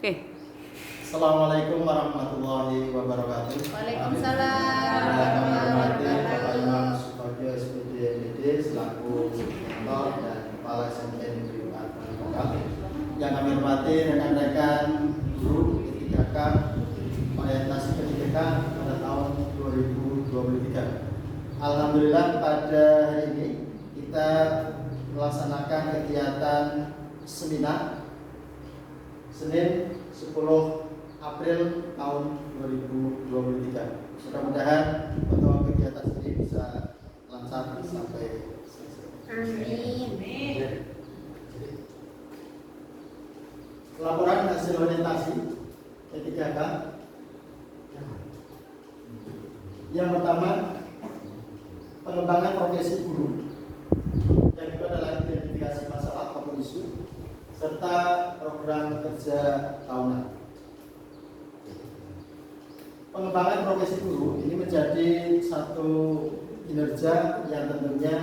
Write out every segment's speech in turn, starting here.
Oke. Assalamualaikum warahmatullahi wabarakatuh. Waalaikumsalam warahmatullahi warahmatullahi wabarakatuh. Imam wabarakatuh. Sukojo SPD MPD selaku mentor dan kepala SMK Negeri 4 Lokal. Yang kami hormati rekan-rekan guru P3K orientasi pendidikan pada tahun 2023. Alhamdulillah pada hari ini kita melaksanakan kegiatan seminar Senin 10 April tahun 2023. Mudah-mudahan pertemuan kegiatan ini bisa lancar sampai selesai. Amin. Laporan hasil orientasi P3K. Yang pertama, pengembangan profesi guru. Yang kedua adalah identifikasi masalah atau isu serta program kerja tahunan. Pengembangan profesi guru ini menjadi satu kinerja yang tentunya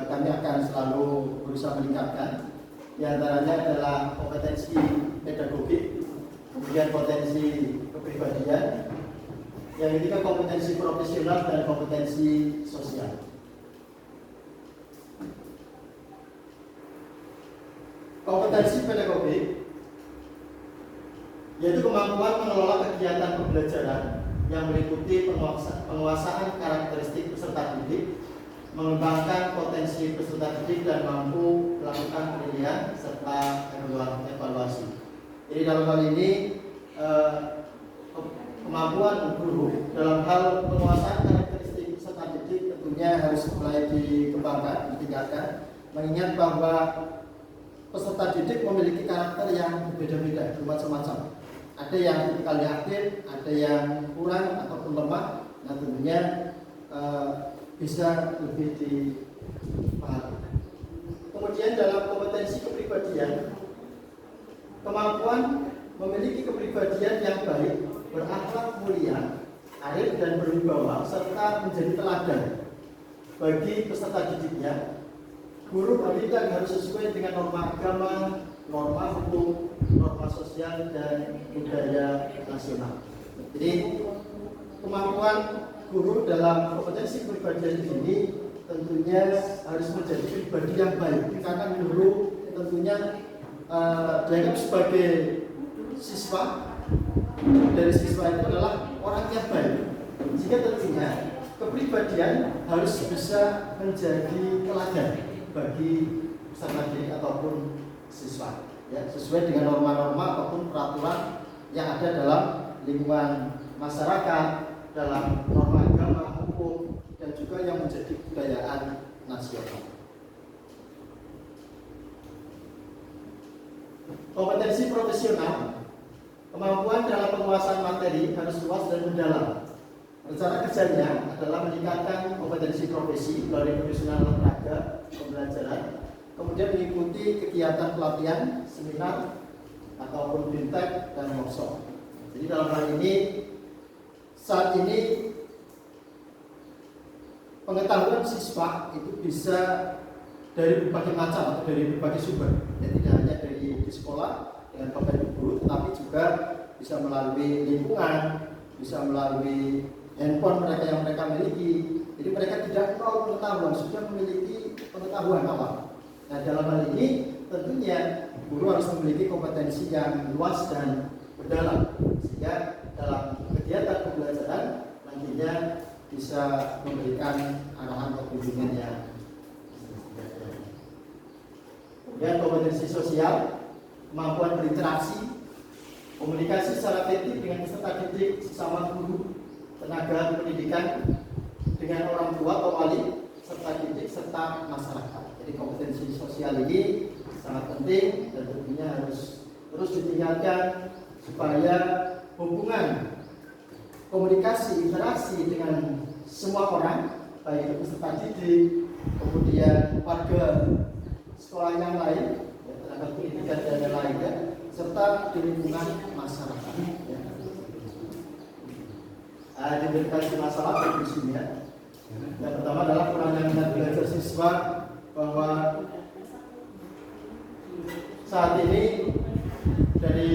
kami akan selalu berusaha meningkatkan. Di antaranya adalah kompetensi pedagogik, kemudian potensi kepribadian, yang ketiga kompetensi profesional dan kompetensi sosial. Kompetensi pedagogik yaitu kemampuan mengelola kegiatan pembelajaran yang meliputi penguasaan karakteristik peserta didik, mengembangkan potensi peserta didik dan mampu melakukan penilaian serta evaluasi. Jadi dalam hal ini kemampuan guru dalam hal penguasaan karakteristik peserta didik tentunya harus mulai dikembangkan, ditingkatkan, mengingat bahwa peserta didik memiliki karakter yang berbeda-beda, bermacam-macam. Ada yang tipikalnya aktif, ada yang kurang ataupun lemah. Nah tentunya bisa lebih dipahami. Kemudian dalam kompetensi kepribadian, kemampuan memiliki kepribadian yang baik, berakhlak mulia, arif dan berwibawa, serta menjadi teladan bagi peserta didiknya. Guru pendidik harus sesuai dengan norma agama, norma hukum, norma sosial dan budaya nasional. Jadi kemampuan guru dalam kompetensi kepribadian ini tentunya harus menjadi pribadi yang baik, karena guru tentunya dianggap sebagai siswa. Dari siswa itu adalah orang yang baik, sehingga tentunya kepribadian harus bisa menjadi teladan bagi peserta didik ataupun siswa, ya, sesuai dengan norma-norma ataupun peraturan yang ada dalam lingkungan masyarakat, dalam norma agama, hukum, dan juga yang menjadi kebudayaan nasional. Kompetensi profesional, kemampuan dalam penguasaan materi harus luas dan mendalam. Rencana kerjanya adalah meningkatkan kompetensi profesi melalui profesional olahraga, pembelajaran, kemudian mengikuti kegiatan pelatihan, seminar, ataupun bintek dan workshop. Jadi dalam hal ini, saat ini pengetahuan siswa itu bisa dari berbagai macam atau dari berbagai sumber. Ya, tidak hanya dari di sekolah dengan bapak ibu guru, tetapi juga bisa melalui lingkungan, bisa melalui handphone mereka yang mereka miliki. Jadi mereka tidak tahu pengetahuan, sudah memiliki pengetahuan awal. Nah dalam hal ini tentunya guru harus memiliki kompetensi yang luas dan mendalam, sehingga dalam kegiatan pembelajaran nantinya bisa memberikan arahan atau bimbingan yang. Kemudian kompetensi sosial, kemampuan berinteraksi, komunikasi secara efektif dengan peserta didik, sesama guru, tenaga pendidikan, dengan orang tua atau wali, serta didik, serta masyarakat. Jadi kompetensi sosial ini sangat penting dan tentunya harus terus ditingkatkan supaya hubungan komunikasi, interaksi dengan semua orang, baik peserta didik, kemudian warga sekolah yang lain, ya, tenaga pendidikan dan yang lainnya, serta di lingkungan masyarakat. Ya. Identifikasi masalah di sini ya. Yang pertama adalah kurangnya minat belajar siswa, bahwa saat ini dari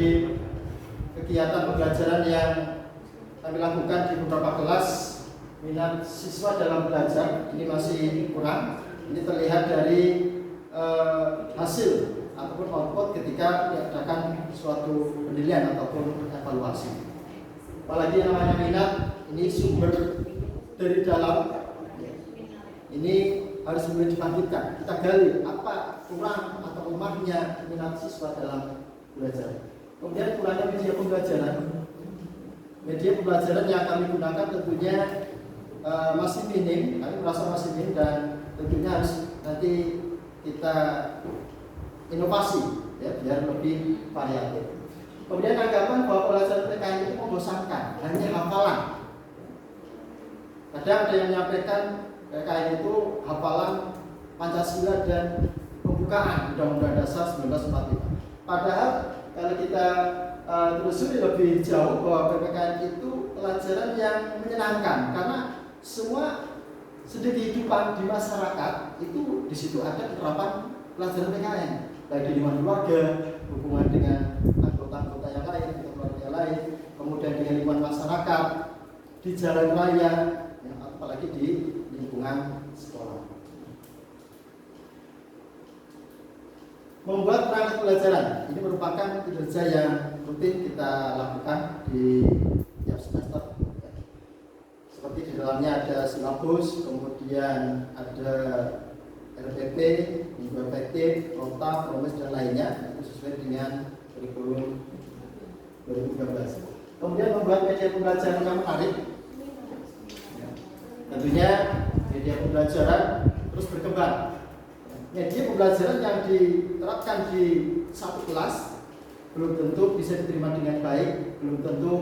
kegiatan pembelajaran yang kami lakukan di beberapa kelas, minat siswa dalam belajar ini masih kurang. Ini terlihat dari hasil ataupun output ketika diadakan suatu penilaian ataupun evaluasi. Apalagi namanya minat, ini sumber dari dalam, ini harus mulai dibangkitkan. Kita gali apa kurang atau lemahnya minat siswa dalam belajar. Kemudian kurangnya media pembelajaran. Media pembelajaran yang kami gunakan tentunya masih minim, kami merasa masih minim, dan tentunya harus nanti kita inovasi ya, biar lebih variatif. Kemudian anggapan bahwa pelajaran PKN itu membosankan, hanya hafalan. Kadang ada yang menyampaikan PKN itu hafalan Pancasila dan pembukaan Undang-Undang Dasar 1945. Padahal kalau kita telusuri lebih jauh bahwa PPKN itu pelajaran yang menyenangkan, karena semua segi kehidupan di masyarakat itu di situ ada penerapan pelajaran PKN, baik di lingkungan keluarga, hubungan dengan anggota-anggota yang lain, keluarga yang lain, kemudian dengan lingkungan masyarakat, di jalan raya, ya, apalagi di lingkungan sekolah. Membuat perangkat pelajaran ini merupakan kinerja yang rutin kita lakukan di tiap semester. Seperti di dalamnya ada silabus, kemudian ada RPP, minggu efektif, nota, promes, dan lainnya, itu sesuai dengan kurikulum 2013. Kemudian membuat media pembelajaran yang menarik. Tentunya media pembelajaran terus berkembang. Media pembelajaran yang diterapkan di satu kelas belum tentu bisa diterima dengan baik, belum tentu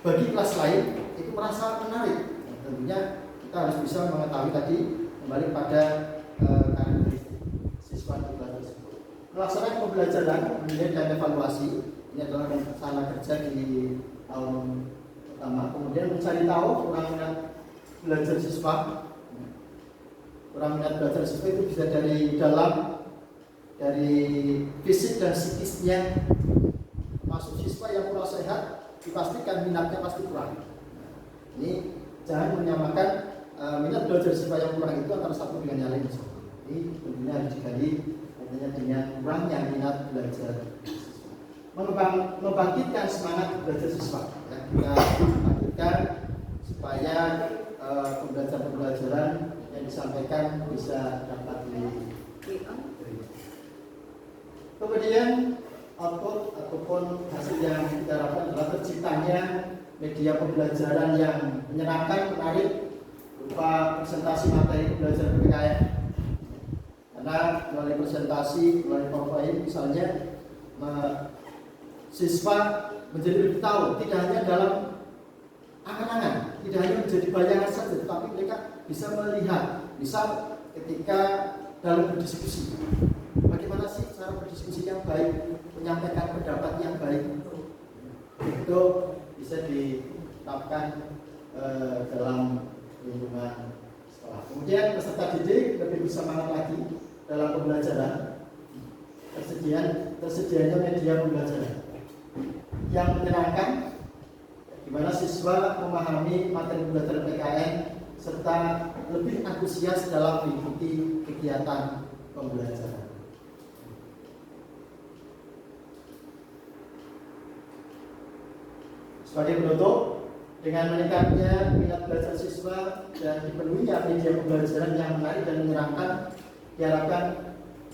bagi kelas lain itu merasa menarik. Tentunya kita harus bisa mengetahui tadi kembali pada karakteristik siswa di kelas tersebut. Melaksanakan pembelajaran, penilaian dan evaluasi ini adalah sana kerja di tahun pertama. Kemudian mencari tahu kurang minat belajar siswa. Kurang minat belajar siswa itu bisa dari dalam, dari fisik dan psikisnya. Masuk siswa yang kurang sehat, dipastikan minatnya pasti kurang. Ini jangan menyamakan minat belajar siswa yang kurang itu antara satu dengan yang lain. Ini tentunya harus digali artinya dengan kurangnya minat belajar siswa. Membangkitkan semangat belajar siswa. Ya, kita bangkitkan supaya pembelajaran yang disampaikan bisa dapat diterima. Kemudian output ataupun hasil yang kita harapkan adalah terciptanya media pembelajaran yang menyenangkan, menarik, berupa presentasi materi pembelajaran PPKN. Karena melalui presentasi, melalui PowerPoint misalnya, siswa menjadi lebih tahu, tidak hanya dalam angan-angan, tidak hanya menjadi bayangan saja, tetapi mereka bisa melihat, misal ketika dalam berdiskusi, bagaimana sih cara berdiskusi yang baik, menyampaikan pendapat yang baik, itu bisa diterapkan dalam lingkungan sekolah. Kemudian peserta didik lebih bersemangat lagi dalam pembelajaran. Tersedianya media pembelajaran yang menyenangkan, di mana siswa memahami materi pembelajaran PKN serta lebih antusias dalam mengikuti kegiatan pembelajaran. Sebagai penutup, dengan meningkatnya minat belajar siswa dan dipenuhinya media pembelajaran yang menarik dan menyenangkan, diharapkan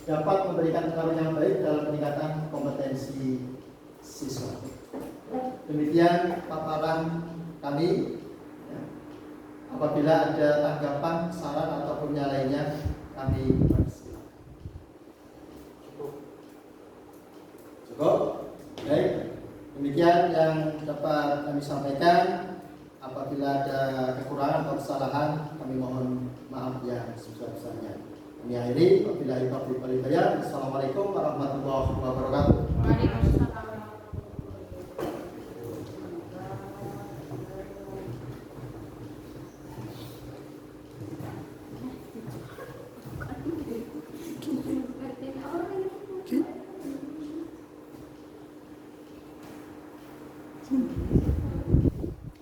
dapat memberikan pengaruh yang baik dalam peningkatan kompetensi siswa. Demikian paparan kami. Apabila ada tanggapan, saran ataupun yang lainnya, kami persilakan. Cukup? Baik. Demikian yang dapat kami sampaikan. Apabila ada kekurangan atau kesalahan, kami mohon maaf yang sebesar-besarnya. Kami akhiri. Wabillahi taufiq wal hidayah. Assalamualaikum warahmatullahi wabarakatuh. Waalaikumsalam.